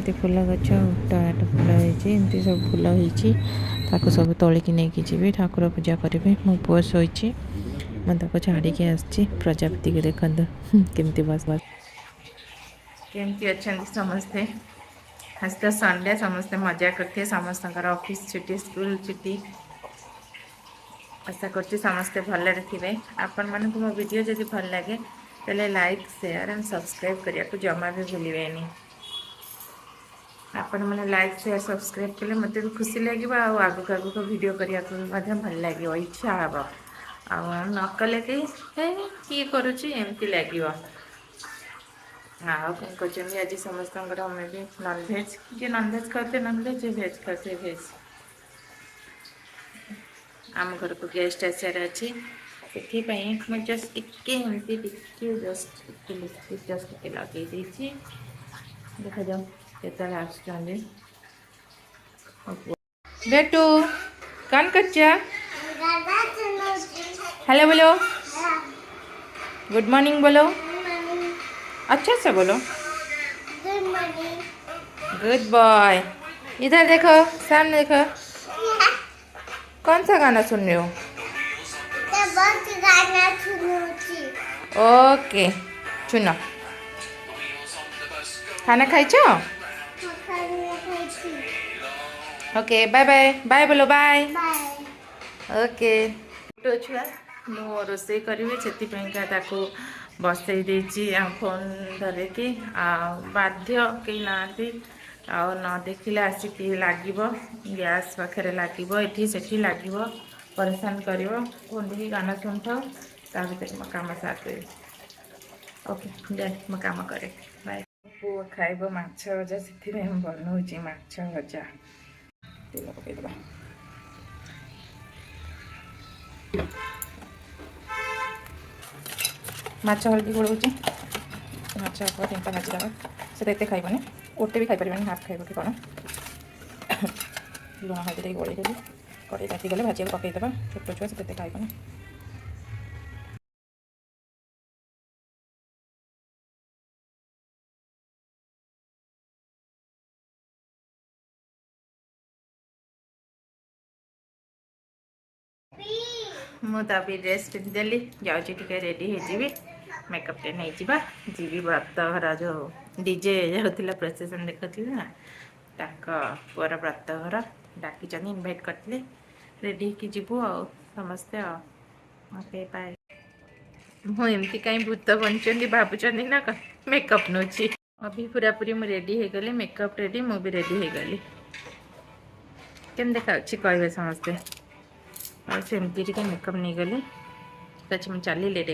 एमती फूल गछ टमाटो फूल होती सब फूल होती सब तोलिकी नहीं जी ठाकुर पूजा करेंगे। मो पुआ शोची मुझे छाड़ी आसी प्रजापति को देखो केमती बस बस केमती अच्छा समस्ते। आज तो संडे समस्ते मजा करते समस्त ऑफिस छुट्टी स्कूल छुट्टी आशा कर समस्ते भल थे। आपण मानक मो वीडियो जदि भल लगे तेल लाइक शेयर एंड सब्सक्राइब करने को जमा भी भूलें। आपण मैंने लाइक शेयर सब्सक्राइब कले मत भी खुशी लगे आगक आगक वीडियो करने को भल लगे इच्छा हम नकले कहीं किए करुँची लगे। हाँ कौन कर आज समस्त हमें भी नॉनभेज जी नॉनभेज खाते नॉनभेज भेज खाते भेज आम घर को गेस्ट आसार अच्छी से मुझे जस्ट टिके जस्ट लिपस्टिक जस्ट लगे देखा जाओ केतल आसुँच बेटू कौन कर हेलो बोलो गुड मॉर्निंग बोलो अच्छा से बोलो गुड बॉय। इधर देखो सामने देखो कौन सा गाना सुन रहे हो? ओके सुनो खाना खाई छो? ओके बाय बाय बाय बोलो बाय ओके। छुआ मु रोसे करी से बसई देची फोन धरिकी बाध्य कहीं ना न देखिले आसिक लगे गैस पाखे लगे से लगे परेशान कर फोन देखिए गाना शुण था भर मो कम साथ ओके जाए मो कम करे बाय। पुओ खाइब माछ भजा से बनाऊँगी माछ भजा तेल पकईदे माछ हल्दी गोलौची माछ तीनटा भाजदा से एत खाइबनी गोटे भी खाईपर हाफ खाइब कि कौन लुण हल्दी गोल देवी कड़े ताती गले भाजी पकईदे छोट छुआ से खाइबनी। मुझे ड्रेस पिंधिदेली जाऊँगी टे रेडी हो मेकअप टे नहीं जी व्रत घर जो डीजे जाऊला प्रोसेसन देखी ना पुअर व्रत घर डाकी इनभाइट करते रेडी होगी जीवु समस्ते ओके बाय। मुझे कहीं भूत बनी भावुं ना मेकअप नौ अभी पूरा पूरी मुझे रेडी हो गली मेकअप रेडी मुझे रेडी हो गली केम देखा कहे समस्ते सेमती मेकअप नहीं गली मुझे चली लेट